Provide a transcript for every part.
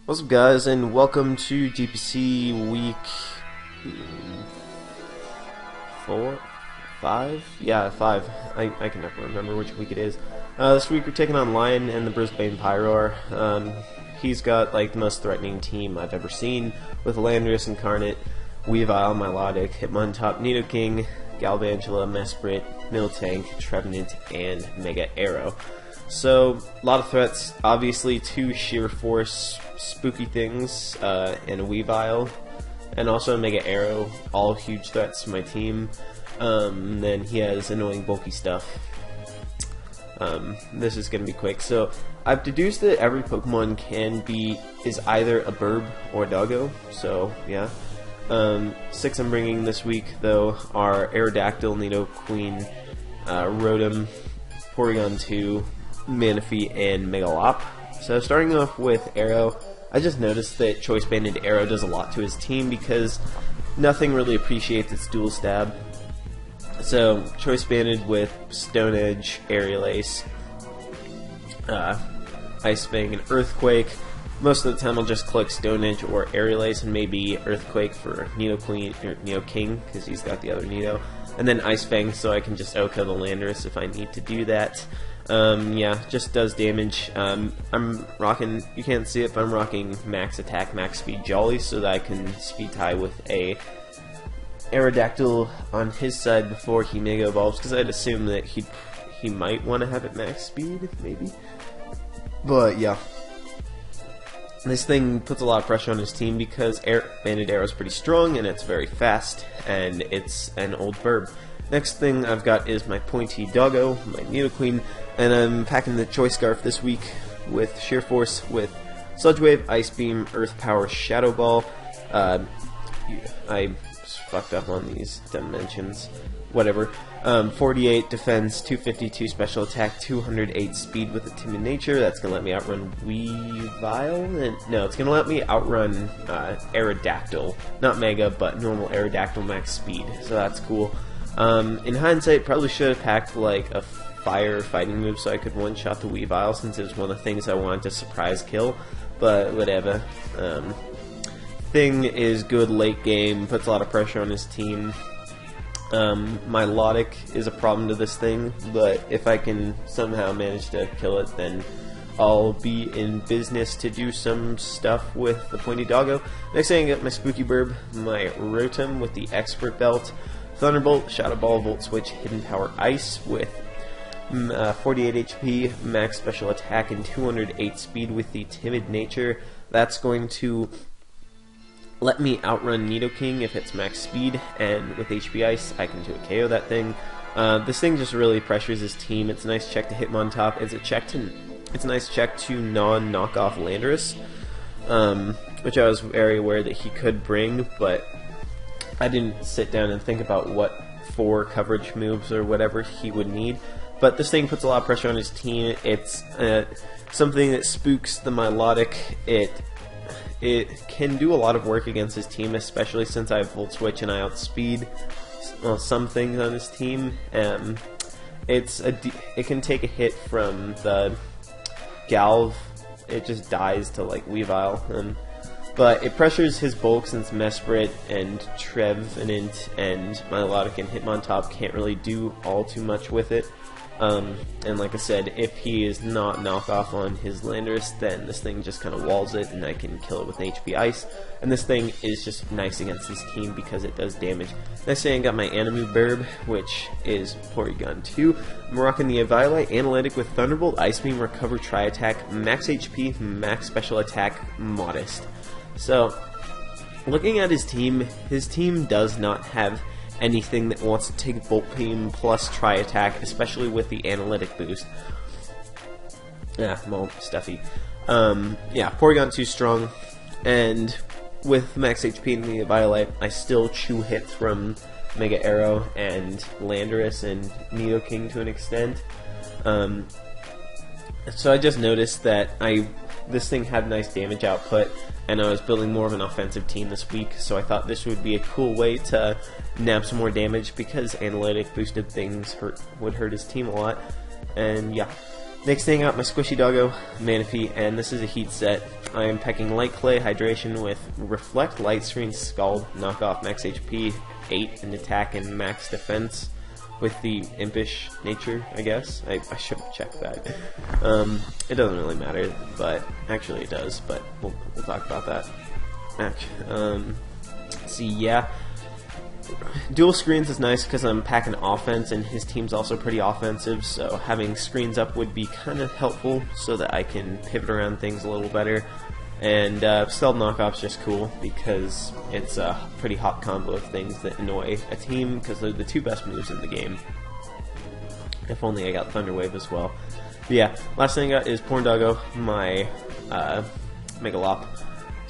What's up, guys, and welcome to GPC week 4? 5? Yeah, 5. I can never remember which week it is. This week we're taking on Lion and the Brisbane Pyroar. He's got like the most threatening team I've ever seen, with Landorus, Incarnate, Weavile, Milotic, Hitmontop, Nidoking, Galvantula, Mesprit, Miltank, Trevenant, and Mega Arrow. So, a lot of threats. Obviously, 2 Sheer Force spooky things, and a Weavile, and also a Mega Arrow, all huge threats to my team. Then he has annoying bulky stuff. This is going to be quick. So, I've deduced that every Pokemon is either a Burb or a Doggo, so yeah. 6 I'm bringing this week, though, are Aerodactyl, Nidoqueen, Rotom, Porygon 2, Manaphy, and Megalop. So starting off with Arrow, I just noticed that Choice Banded Arrow does a lot to his team because nothing really appreciates its dual stab. So Choice Banded with Stone Edge, Aerial Ace, Ice Fang, and Earthquake. Most of the time I'll just click Stone Edge or Aerial Ace and maybe Earthquake for Nidoqueen or Nidoking because he's got the other Nido. And then Ice Fang so I can just OHKO the Landorus if I need to do that. Yeah, just does damage. I'm rocking, you can't see it, but I'm rocking max attack, max speed Jolly so that I can speed tie with a Aerodactyl on his side before he Mega Evolves, because I'd assume that he might want to have it max speed, maybe. But yeah. This thing puts a lot of pressure on his team because Banded Arrow is pretty strong and it's very fast and it's an old Burb. Next thing I've got is my Pointy Doggo, my Nidoqueen, and I'm packing the Choice Scarf this week with Sheer Force, with Sludge Wave, Ice Beam, Earth Power, Shadow Ball. I fucked up on these dimensions. Whatever. 48 defense, 252 special attack, 208 speed with a timid nature. That's going to let me outrun Weavile? No, it's going to let me outrun Aerodactyl. Not Mega, but normal Aerodactyl max speed. So that's cool. In hindsight, probably should have packed like a fire fighting move so I could one-shot the Weavile, since it was one of the things I wanted to surprise kill. But whatever. Thing is good late game, puts a lot of pressure on his team. Milotic is a problem to this thing, but if I can somehow manage to kill it, then I'll be in business to do some stuff with the Pointy Doggo. Next thing I got my Spooky Burb, my Rotom with the Expert Belt, Thunderbolt, Shadow Ball, Volt Switch, Hidden Power Ice with 48 HP, max special attack, and 208 speed with the Timid Nature. That's going to let me outrun Nidoking if it's max speed, and with HP Ice I can do a KO that thing. This thing just really pressures his team. It's a nice check to Hitmontop. It's a nice check to non-knockoff Landorus, which I was very aware that he could bring, but I didn't sit down and think about what 4 coverage moves or whatever he would need. But this thing puts a lot of pressure on his team. It's something that spooks the Milotic. It can do a lot of work against his team, especially since I have Volt Switch and I outspeed some things on his team. It can take a hit from the Galv. It just dies to like Weavile. But it pressures his bulk since Mesprit and Trevenant and Milotic and Hitmontop can't really do all too much with it. And like I said, if he is not knockoff on his Landorus, then this thing just kind of walls it and I can kill it with an HP Ice. And this thing is just nice against his team because it does damage. Next thing I got my Animu Burb, which is Porygon 2. I'm rocking the Eviolite Analytic with Thunderbolt, Ice Beam, Recover, Tri-Attack, Max HP, Max Special Attack, Modest. So, looking at his team does not have anything that wants to take Volt Beam plus Tri-Attack, especially with the Analytic boost. Yeah, well, stuffy. Yeah, Porygon 2 strong, and with max HP and the Eviolite, I still chew hits from Mega Arrow and Landorus and Nidoking to an extent. So I just noticed that this thing had nice damage output, and I was building more of an offensive team this week, so I thought this would be a cool way to nab some more damage because analytic boosted things would hurt his team a lot. And yeah, Next thing out, my Squishy Doggo, Manaphy, and this is a heat set. I am packing Light Clay, Hydration with Reflect, Light Screen, Scald, Knockoff, Max HP, 8 in Attack, and Max Defense with the Impish nature, I guess. I should have checked that. It doesn't really matter, but actually it does, but we'll talk about that. See, yeah. Dual screens is nice because I'm packing offense and his team's also pretty offensive, so having screens up would be kind of helpful so that I can pivot around things a little better. And Stealth Knockoff's just cool because it's a pretty hot combo of things that annoy a team because they're the two best moves in the game. If only I got Thunder Wave as well. But yeah, last thing I got is Porn Doggo, my Mega Lop.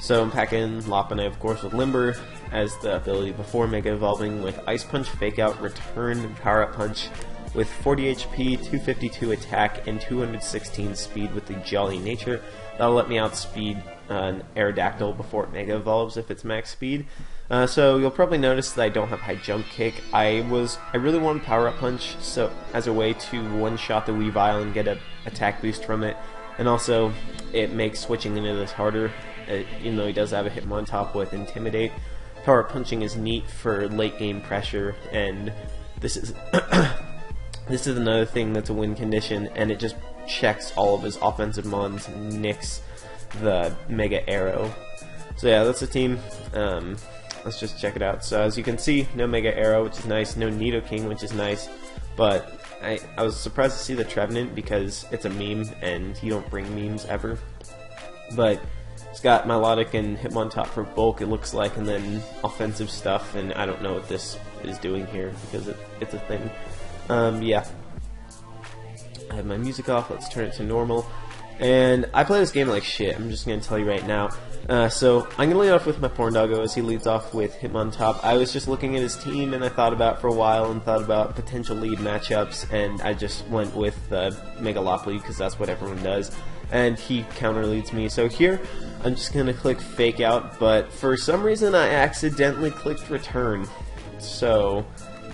So I'm packing Lopunny, of course, with Limber as the ability before Mega Evolving, with Ice Punch, Fake Out, Return, and Power Up Punch, with 40 HP, 252 attack, and 216 speed with the Jolly nature. That'll let me outspeed an Aerodactyl before it Mega Evolves if it's max speed. So you'll probably notice that I don't have High Jump Kick. I really wanted Power Up Punch, so as a way to one-shot the Weavile and get an attack boost from it. And also, it makes switching into this harder, even though he does have a Hitmontop with Intimidate. Power Punching is neat for late game pressure, and this is this is another thing that's a win condition, and it just checks all of his offensive mons and nicks the Mega Arrow. So yeah, that's the team. Let's just check it out. So as you can see, no Mega Arrow, which is nice, no Nidoking, which is nice, but I was surprised to see the Trevenant because it's a meme, and you don't bring memes ever. But it's got Milotic and Hitmontop for bulk, it looks like, and then offensive stuff, and I don't know what this is doing here because it's a thing. Yeah. I have my music off, let's turn it to normal. And I play this game like shit, I'm just going to tell you right now. So I'm going to lead off with my Porn Doggo as he leads off with Hitmontop. I was just looking at his team and I thought about it for a while and thought about potential lead matchups, and I just went with the Mega Lop lead because that's what everyone does. And he counter leads me. So here, I'm just going to click Fake Out, but for some reason I accidentally clicked Return. So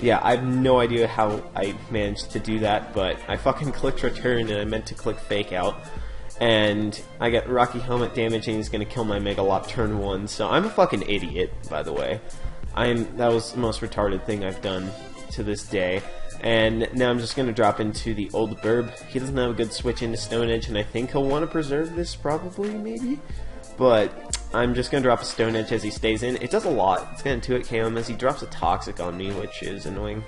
yeah, I have no idea how I managed to do that, but I fucking clicked Return and I meant to click Fake Out. And I get Rocky Helmet damage and he's going to kill my Mega Lop turn 1, so I'm a fucking idiot, by the way. That was the most retarded thing I've done to this day. And now I'm just going to drop into the old Burb. He doesn't have a good switch into Stone Edge, and I think he'll want to preserve this, probably, maybe? But I'm just going to drop a Stone Edge as he stays in. It does a lot. It's going to 2-hit KO him as he drops a Toxic on me, which is annoying.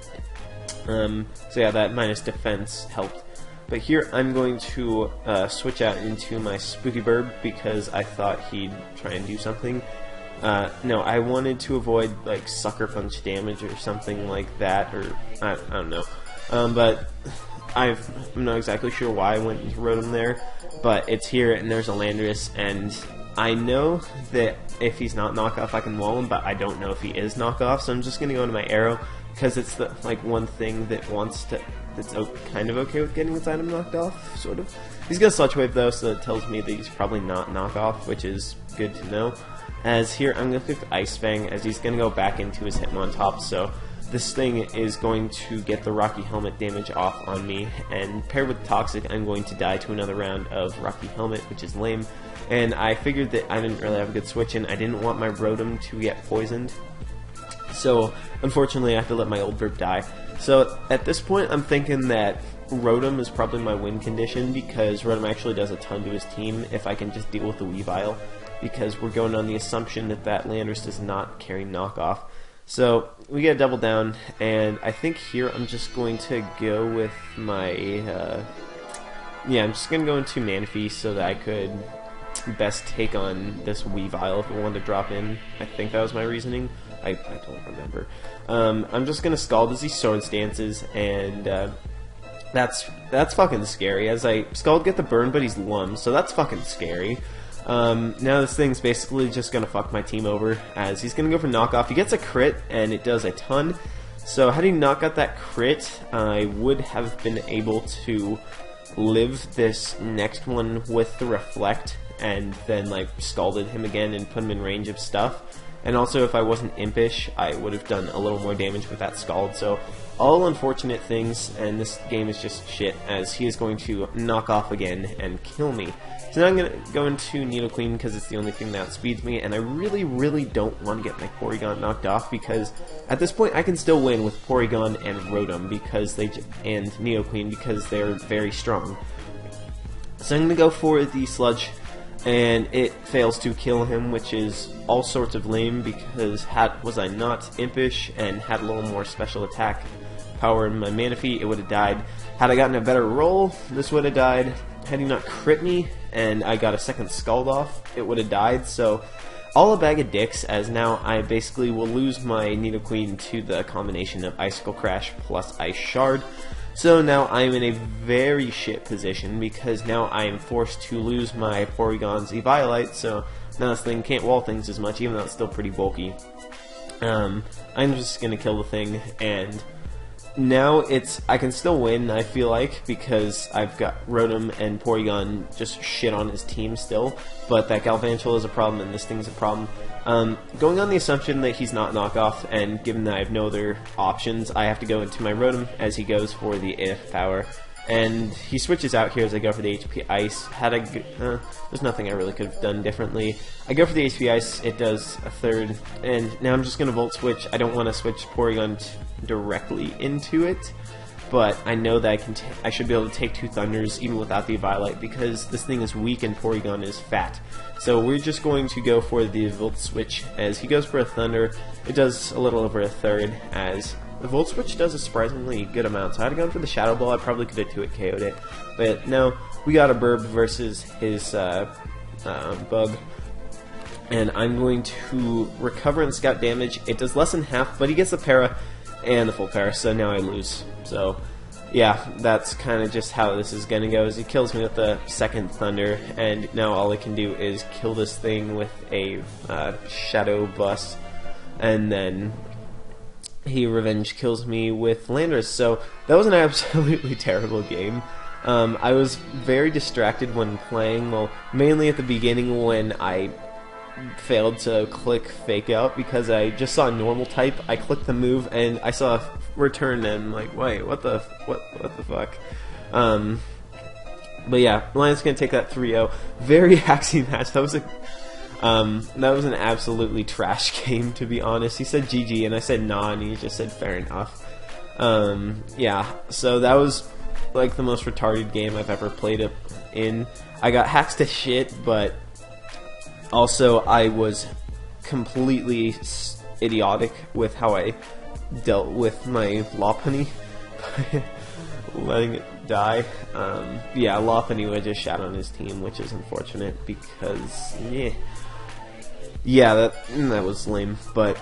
So yeah, that minus defense helped. But here I'm going to switch out into my Spooky Burb because I thought he'd try and do something. No, I wanted to avoid like Sucker Punch damage or something like that, or I don't know. But I'm not exactly sure why I went into Rotom there, but it's here and there's a Landorus, and I know that if he's not knockoff I can wall him, but I don't know if he is knockoff, so I'm just going to go into my Arrow because it's the one thing that that's kind of okay with getting its item knocked off, sort of. He's got Sludge Wave though, so that tells me that he's probably not knockoff, which is good to know. As here, I'm going to pick Ice Fang, as he's going to go back into his Hitmontop, so this thing is going to get the Rocky Helmet damage off on me, and paired with Toxic, I'm going to die to another round of Rocky Helmet, which is lame. And I figured that I didn't really have a good switch in. I didn't want my Rotom to get poisoned, so unfortunately I have to let my old Burb die. So at this point I'm thinking that Rotom is probably my win condition, because Rotom actually does a ton to his team if I can just deal with the Weavile, because we're going on the assumption that Landorus does not carry knockoff. So we get a double down, and I think here I'm just going to go with my yeah, I'm just going to go into Manaphy so that I could best take on this Weavile if it wanted to drop in. I think that was my reasoning. I don't remember. I'm just gonna Scald as he Swords Dances, and that's fucking scary. As I Scald get the burn, but he's Lum, so that's fucking scary. Now this thing's basically just gonna fuck my team over, as he's gonna go for knockoff. He gets a crit, and it does a ton. So had he not got that crit, I would have been able to live this next one with the Reflect, and then like scalded him again and put him in range of stuff. and also if I wasn't impish, I would have done a little more damage with that Scald. So all unfortunate things, and this game is just shit, as he is going to knock off again and kill me. So now I'm going to go into Nidoqueen because it's the only thing that outspeeds me, and I really, really don't want to get my Porygon knocked off because at this point I can still win with Porygon and Rotom and Nidoqueen because they're very strong. So I'm going to go for the Sludge, and it fails to kill him, which is all sorts of lame because was I not impish and had a little more special attack power in my Manaphy, it would have died. Had I gotten a better roll, this would have died. Had he not crit me and I got a second Scald off, it would have died. So all a bag of dicks, as now I basically will lose my Nidoqueen to the combination of Icicle Crash plus Ice Shard. So now I am in a very shit position because now I am forced to lose my Porygon's Eviolite, so now this thing can't wall things as much, even though it's still pretty bulky. I'm just gonna kill the thing, and now I can still win, I feel like, because I've got Rotom and Porygon just shit on his team still, but that Galvantula is a problem and this thing's a problem. Going on the assumption that he's not knockoff, and given that I have no other options, I have to go into my Rotom as he goes for the IF power. And he switches out here as I go for the HP Ice. There's nothing I really could have done differently. I go for the HP Ice, it does a third, and now I'm just going to Volt Switch. I don't want to switch Porygon directly into it, but I know that I should be able to take 2 Thunders even without the Eviolite because this thing is weak and Porygon is fat. So we're just going to go for the Volt Switch. As he goes for a Thunder, it does a little over a third, as the Volt Switch does a surprisingly good amount. So I'd have gone for the Shadow Ball, I probably could have 2-hit KO'd it. But no, we got a Burb versus his Bug. And I'm going to recover and scout damage. It does less than half, but he gets the Para and the full Para, so now I lose. So yeah, that's kind of just how this is going to go, is he kills me with the second Thunder, and now all I can do is kill this thing with a Shadow Bust, and then he revenge kills me with Landorus. So that was an absolutely terrible game. I was very distracted when playing, well, mainly at the beginning when I failed to click Fake Out because I just saw normal type. I clicked the move and I saw Return and I'm like, wait, what the fuck? But yeah, Lion's gonna take that 3-0. Very haxy match. That was an absolutely trash game, to be honest. He said GG and I said nah, and he just said fair enough. Yeah, so that was like the most retarded game I've ever played in. I got hacked to shit, but also I was completely idiotic with how I dealt with my Lopunny, letting it die. Yeah, Lopunny would just shat on his team, which is unfortunate because yeah, that was lame, but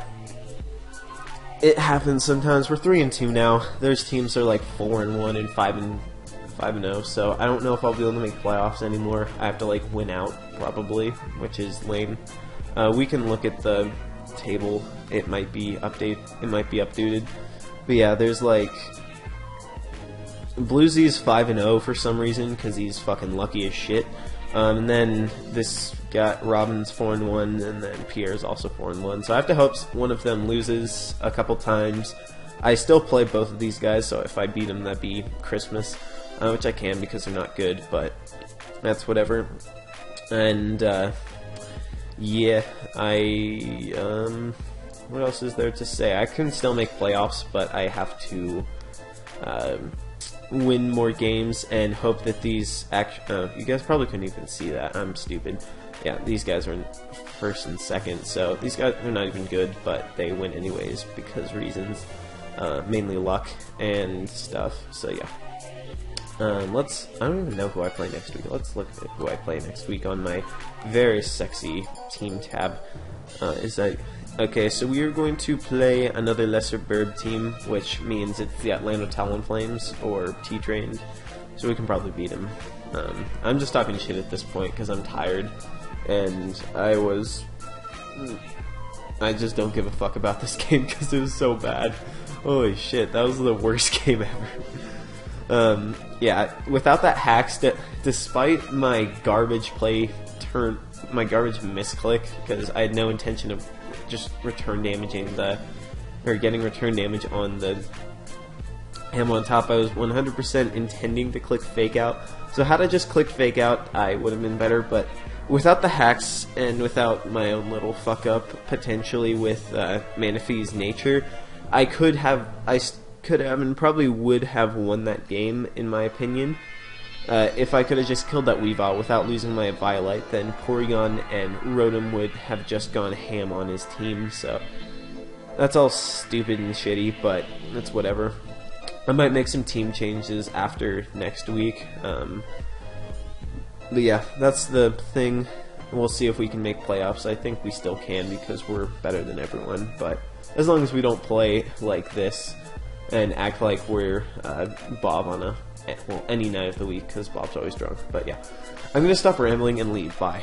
it happens sometimes. We're 3-2 now. There's teams that are like 4-1 and 5-0, so I don't know if I'll be able to make playoffs anymore. I have to like win out probably, which is lame. We can look at the table. It might be updated. But yeah, there's like Bluesy's 5-0 for some reason because he's fucking lucky as shit. And then this got Robin's 4-1, and then Pierre's also 4-1. So I have to hope one of them loses a couple times. I still play both of these guys, so if I beat them, that'd be Christmas, which I can because they're not good, but that's whatever. And yeah, what else is there to say? I can still make playoffs, but I have to win more games and hope that these you guys probably couldn't even see that. I'm stupid. Yeah, these guys are in first and second, so these guys are not even good, but they win anyways because reasons, mainly luck and stuff. So yeah. I don't even know who I play next week. Let's look at who I play next week on my very sexy team tab. Okay, so we are going to play another lesser Burb team, which means it's the Atlanta Talonflames or T-Trained, so we can probably beat him. I'm just talking shit at this point because I'm tired, and I just don't give a fuck about this game because it was so bad. Holy shit, that was the worst game ever. Yeah, without that hacks, despite my garbage misclick, because I had no intention of just return damaging getting return damage on the ammo on top. I was 100% intending to click fake out. So had I just clicked fake out, I would have been better, but without the hacks and without my own little fuck up potentially with Manaphy's nature, I could have and probably would have won that game in my opinion. If I could have just killed that Weavile without losing my Violite, then Porygon and Rotom would have just gone ham on his team, so that's all stupid and shitty, but that's whatever. I might make some team changes after next week. But yeah, that's the thing. We'll see if we can make playoffs. I think we still can because we're better than everyone, but as long as we don't play like this and act like we're Bob on any night of the week, because Bob's always drunk. But yeah, I'm going to stop rambling and leave. Bye.